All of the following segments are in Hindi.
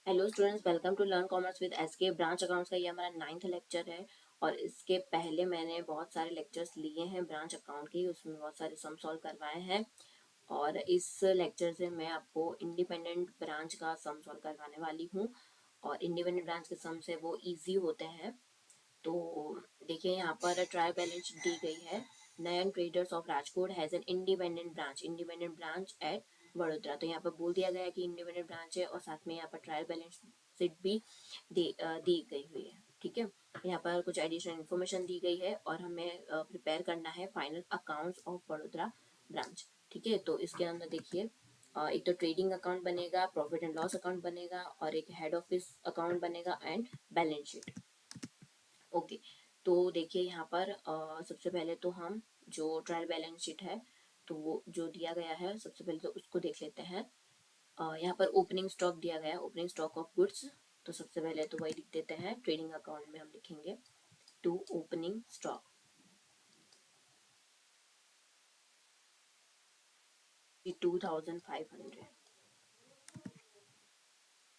Hello students, welcome to learn commerce with SK. Branch accounts का ये हमारा 9th लेक्चर है और इसके पहले मैंने बहुत सारे लेक्चर्स लिए हैं ब्रांच अकाउंट के, उसमें बहुत सारे सम सॉल्व करवाए हैं। और इस लेक्चर से मैं आपको इंडिपेंडेंट ब्रांच का सम सॉल्व करवाने वाली हूँ। और इंडिपेंडेंट ब्रांच के सम से वो इजी होते हैं। तो देखिए, यहाँ पर ट्रायल बैलेंस शीट दी गई है। Nayan traders of Rajkot has an independent branch at Vadodara. तो यहाँ पर बोल दिया गया है कि इंडिपेंडेंट ब्रांच है और साथ में यहाँ पर ट्रायल बैलेंस शीट भी दी गई हुई है। ठीक है, यहाँ पर कुछ एडिशनल इन्फॉर्मेशन दी गई है और हमें प्रिपेयर करना है final accounts of Vadodara branch. ठीक है, तो इसके अंदर देखिए, एक तो ट्रेडिंग अकाउंट बनेगा, प्रॉफिट एंड लॉस अकाउंट बनेगा और एक हेड ऑफिस अकाउंट बनेगा एंड बैलेंस शीट। ओके, तो देखिए यहाँ पर सबसे पहले तो हम जो ट्रायल बैलेंस शीट है तो वो जो दिया गया है, सबसे पहले तो उसको देख लेते हैं। यहाँ पर ओपनिंग स्टॉक दिया गया है, ओपनिंग स्टॉक ऑफ गुड्स। तो सबसे पहले तो वही लिख देते हैं, ट्रेडिंग अकाउंट में हम लिखेंगे टू ओपनिंग स्टॉक 2500।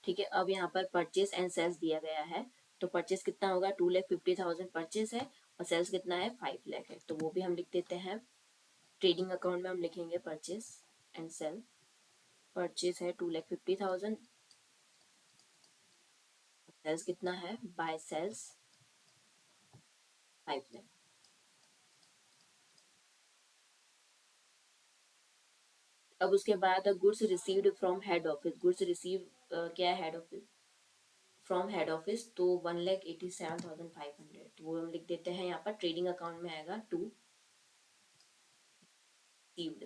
ठीक है, अब यहाँ पर परचेस एंड सेल्स दिया गया है। तो परचेस कितना होगा, 2,50,000 परचेस है और सेल्स कितना है, 5 लाख है। तो वो भी हम लिख देते हैं। ट्रेडिंग अकाउंट में हम लिखेंगे परचेस एंड सेल। परचेज है 2,50,000, सेल्स कितना है, बाय सेल्स 5 लाख। अब उसके बाद goods received from head office. Goods receive क्या है, head office, from head office. तो 1,87,500, तो वो हम लिख देते हैं। यहाँ पर ट्रेडिंग अकाउंट में आएगा to received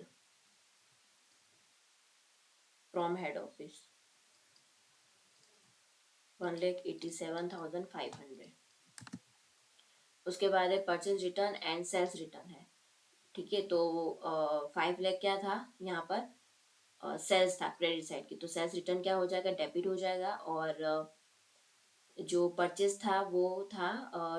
from head office 1,87,500। उसके बाद है purchase return and sales return है। ठीक है, तो 5 लाख क्या था यहाँ पर, सेल्स था क्रेडिट साइड की। तो सेल्स रिटर्न क्या हो जाएगा, डेबिट हो जाएगा। और जो परचेज था वो था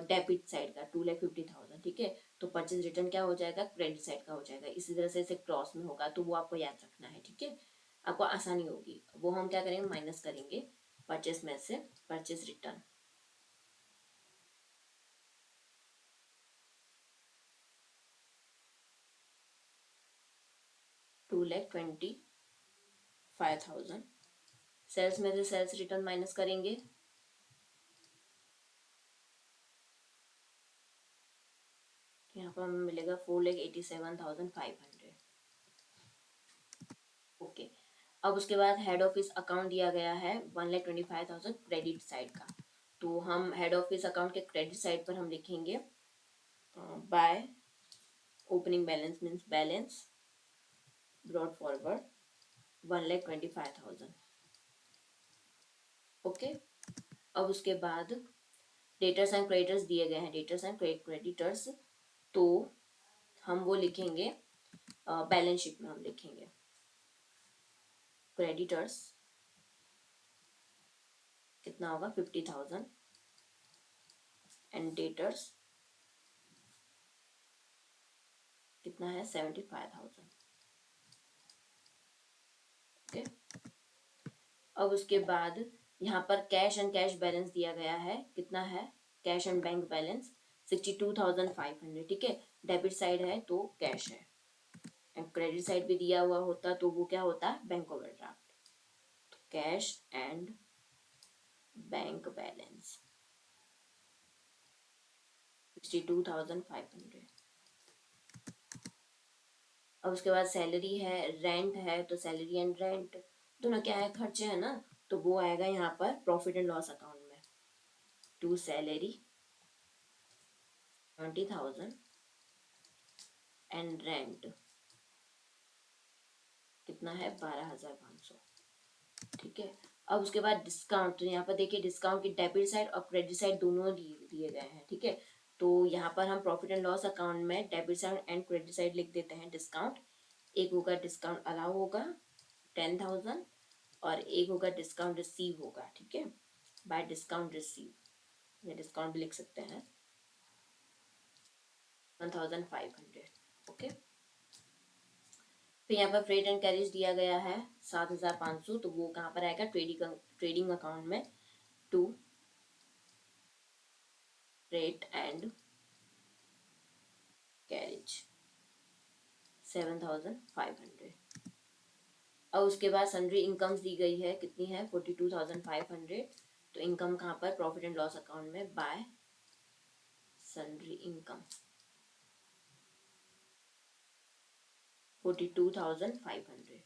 डेबिट साइड का, 2,50,000। ठीक है, तो परचेज रिटर्न क्या हो जाएगा, क्रेडिट साइड का हो जाएगा। इसी तरह से इसे क्रॉस में होगा, तो वो आपको याद रखना है। ठीक है, आपको आसानी होगी। वो हम क्या करेंगे, माइनस करेंगे परचेज में से, परचेज रिटर्न। $2,25,000 सेल्स में से सेल्स रिटर्न माइनस करेंगे। यहाँ पर हमें मिलेगा 4,87,500। ओके, अब उसके बाद हेड ऑफिस अकाउंट दिया गया है 1,25,000 क्रेडिट साइड का। तो हम हेड ऑफिस अकाउंट के क्रेडिट साइड पर हम लिखेंगे by opening balance means balance brought forward 1,25,000। Okay, अब उसके बाद डेटर्स एंड क्रेडिटर्स दिए गए हैं, डेटर्स एंड क्रेडिटर्स। तो हम वो लिखेंगे, बैलेंस शीट में हम लिखेंगे क्रेडिटर्स कितना होगा, 50,000 एंड डेटर्स कितना है, 75,000। ओके, अब उसके बाद यहाँ पर कैश एंड कैश बैलेंस दिया गया है। कितना है, कैश एंड बैंक बैलेंस 62,500। ठीक है, डेबिट साइड है तो कैश है एंड क्रेडिट साइड भी दिया हुआ होता तो वो क्या होता है, बैंक ओवरड्राफ्ट। तो कैश एंड बैंक बैलेंस 62,500। अब उसके बाद सैलरी है, रेंट है। तो सैलरी एंड रेंट दोनों क्या है, खर्चे है ना। तो वो आएगा यहाँ पर प्रॉफिट एंड लॉस अकाउंट में, टू सैलरी 20,000 एंड रेंट कितना है, 12,500। ठीक है, अब उसके बाद डिस्काउंट। तो यहाँ पर देखिए, डिस्काउंट की डेबिट साइड और क्रेडिट साइड दोनों दिए गए हैं। ठीक है, तो यहाँ पर हम प्रॉफिट एंड लॉस अकाउंट में debit side and credit side लिख देते हैं डिस्काउंट। एक होगा डिस्काउंट अलाउ होगा 10,000 और एक होगा डिस्काउंट रिसीव होगा। ठीक है, बाय डिस्काउंट रिसीव, या डिस्काउंट भी लिख सकते हैं 1,500। ओके, फिर यहाँ पर फ्रेट एंड कैरेज दिया गया है 7,500, तो वो कहाँ पर आएगा, ट्रेडिंग अकाउंट में, टू फ्रेट एंड कैरेज 7,500। और उसके बाद सन्ड्री इनकम्स दी गई है, कितनी है, 42,500। तो इनकम कहाँ पर, प्रॉफिट एंड लॉस अकाउंट में, बाय सन्ड्री इनकम 42,500।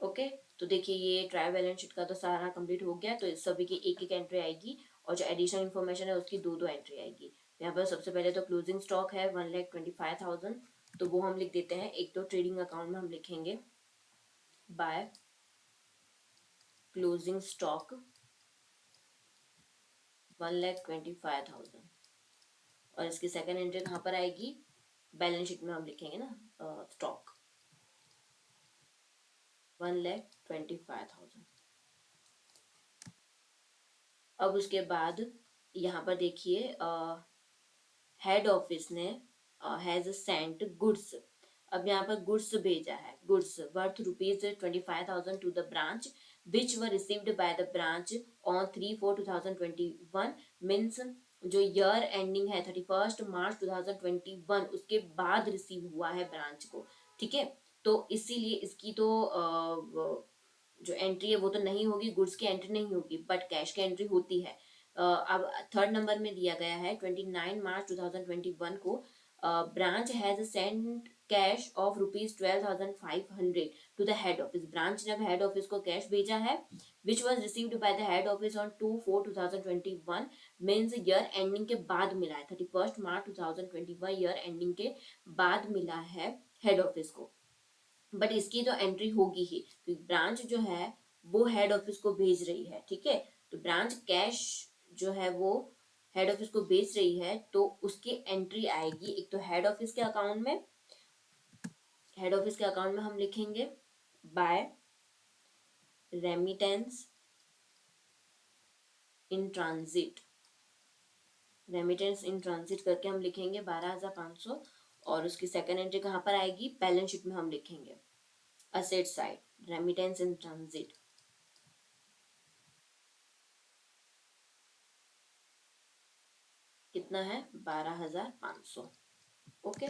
ओके, तो देखिए ये ट्रायल बैलेंस शीट का तो सारा कंप्लीट हो गया। तो इस सभी की एक एक एंट्री आएगी, और जो एडिशनल इन्फॉर्मेशन है उसकी दो दो एंट्री आएगी। यहाँ पर सबसे पहले तो क्लोजिंग स्टॉक है 1,25,000, तो वो हम लिख देते हैं। एक तो ट्रेडिंग अकाउंट में हम लिखेंगे बाय क्लोजिंग स्टॉक 1,25,000, और इसकी सेकंड एंट्री कहाँ पर आएगी, बैलेंस शीट में हम लिखेंगे ना, स्टॉक 1,25,000। अब उसके बाद यहाँ पर देखिए हेड ऑफिस ने हैज सेंट गुड्स। अब यहाँ पर गुड्स भेजा है, goods worth ₹25,000 to the branch which were received by the branch on 3/4/2021। Means जो ईयर एंडिंग है 31 मार्च 2021 उसके बाद रिसीव हुआ है ब्रांच को, ठीक है। तो इसीलिए इसकी तो जो एंट्री है वो तो नहीं होगी, गुड्स की एंट्री नहीं होगी, बट कैश की एंट्री होती है। अब थर्ड नंबर में दिया गया है 29 मार्च 2021 को branch has sent cash of ₹12,500 to the head office. Branch ने अब हेड ऑफिस को कैश भेजा है which was received by the head office on 2/4/2021। Means year ending के बाद मिला है, 31 मार्च 2021 ईयर एंडिंग के बाद मिला है हेड ऑफिस को। बट इसकी तो एंट्री होगी ही, क्योंकि ब्रांच जो है वो हेड ऑफिस को भेज रही है, ठीक है। तो ब्रांच कैश जो है वो हेड ऑफिस को भेज रही है, तो उसकी एंट्री आएगी एक तो हेड ऑफिस के अकाउंट में। हेड ऑफिस के अकाउंट में हम लिखेंगे by remittance in transit, remittance in transit करके हम लिखेंगे 12,500। और उसकी सेकंड एंट्री कहाँ पर आएगी, बैलेंस शीट में हम लिखेंगे asset side remittance in transit, कितना है, 12,500। ओके,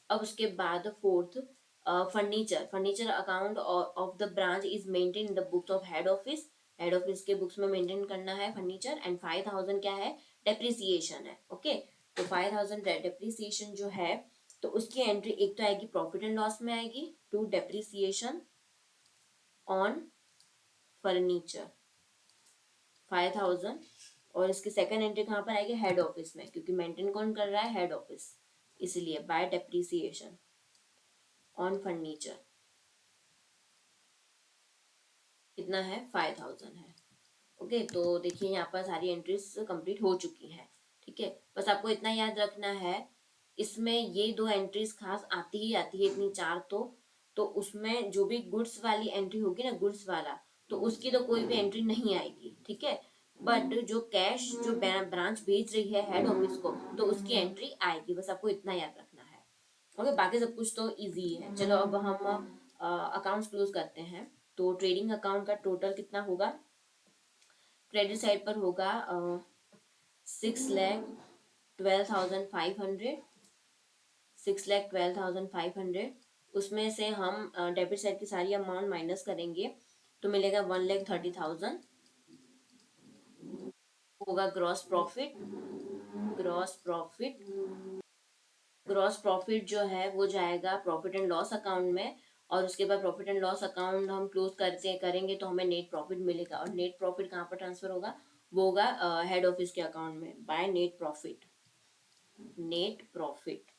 अब उसके बाद fourth furniture account of the branch is maintain in the books of head office. Head office के बुक्स में मेंटेन करना है फर्नीचर। एंड 5,000 क्या है, डेप्रिसिएशन है। ओके, तो 5,000 डेप्रिसिएशन जो है, तो उसकी एंट्री एक तो आएगी प्रॉफिट एंड लॉस में आएगी, टू डेप्रिसिएशन ऑन फर्नीचर 5,000। और इसकी सेकंड एंट्री कहाँ पर आएगी, हेड ऑफिस में, क्योंकि मेंटेन कौन कर रहा है, हेड ऑफिस, इसलिए बाय डेप्रिसिएशन ऑन फर्नीचर कितना है, 5,000 है। ओके, तो देखिए यहाँ पर सारी एंट्रीज कंप्लीट हो चुकी हैं, ठीक है। बस आपको इतना याद रखना है, इसमें ये दो एंट्रीज खास आती ही आती है, इतनी चार तो उसमें जो भी गुड्स वाली एंट्री होगी ना, गुड्स वाला, तो उसकी तो कोई भी एंट्री नहीं आएगी, ठीक है। बट जो कैश जो ब्रांच भेज रही है हेड ऑफिस को, तो उसकी एंट्री आएगी, बस आपको इतना याद रखना है। ओके, बाकी सब कुछ तो इजी है। चलो अब हम अकाउंट्स क्लोज करते हैं। तो ट्रेडिंग अकाउंट का टोटल कितना होगा, क्रेडिट साइड पर होगा 6,12,500, 6,12,500। उसमें से हम डेबिट साइड की सारी अमाउंट माइनस करेंगे, तो मिलेगा 1,30,000 होगा gross profit. Gross profit gross profit जो है वो जाएगा प्रॉफिट एंड लॉस अकाउंट में, और उसके बाद प्रॉफिट एंड लॉस अकाउंट हम क्लोज करते करेंगे तो हमें नेट प्रॉफिट मिलेगा। और नेट प्रॉफिट कहाँ पर ट्रांसफर होगा, वो होगा हेड ऑफिस के अकाउंट में by net profit. Net profit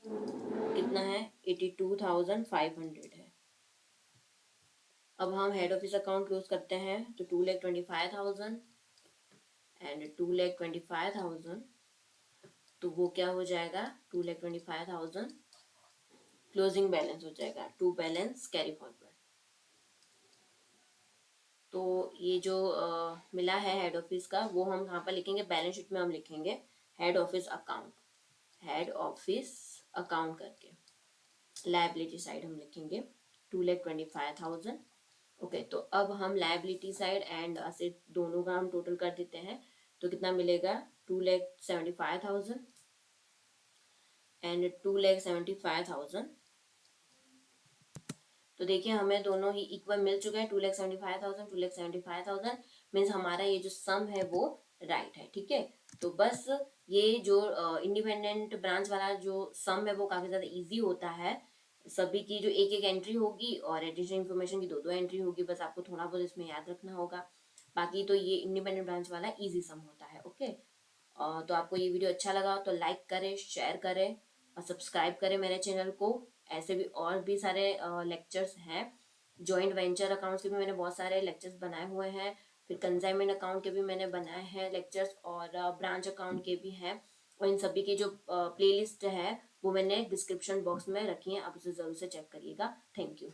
कितना है, 82,500 है। अब हम हेड ऑफिस अकाउंट क्लोज करते हैं, तो 2,25,000 एंड 2,25,000, तो वो क्या हो जाएगा, 2,25,000 क्लोजिंग बैलेंस हो जाएगा, टू बैलेंस कैरी फॉरवर्ड। तो ये जो मिला है हेड ऑफिस का, वो हम कहाँ पर लिखेंगे, बैलेंस शीट में हम लिखेंगे head office account, head office account करके। लायबिलिटी साइड हम लिखेंगे 2,25,000। ओके, तो अब हम लायबिलिटी साइड एंड असेट दोनों का हम टोटल कर देते हैं, तो कितना मिलेगा 2,75,000 एंड 2,75,000। तो देखिए हमें दोनों ही इक्वल मिल चुके हैं, 2,75,000 2,75,000 मीन्स हमारा ये जो सम है वो राइट है। ठीक है, तो बस ये जो इंडिपेंडेंट ब्रांच वाला जो सम है वो काफी ज्यादा इजी होता है। सभी की जो एक एक एंट्री होगी और एडिशनल इन्फॉर्मेशन की दो दो एंट्री होगी, बस आपको थोड़ा बहुत इसमें याद रखना होगा। बाकी तो ये इंडिपेंडेंट ब्रांच वाला इजी सम होता है। ओके, तो आपको ये वीडियो अच्छा लगा तो लाइक करें, शेयर करें और सब्सक्राइब करें मेरे चैनल को। ऐसे भी और भी सारे लेक्चर्स हैं। जॉइंट वेंचर अकाउंट्स के भी मैंने बहुत सारे लेक्चर्स बनाए हुए हैं, फिर कंसाइनमेंट अकाउंट के भी मैंने बनाए हैं लेक्चर्स, और ब्रांच अकाउंट के भी हैं। और इन सभी की जो प्लेलिस्ट है वो मैंने डिस्क्रिप्शन बॉक्स में रखी है, आप उसे जरूर से चेक करिएगा। Thank you.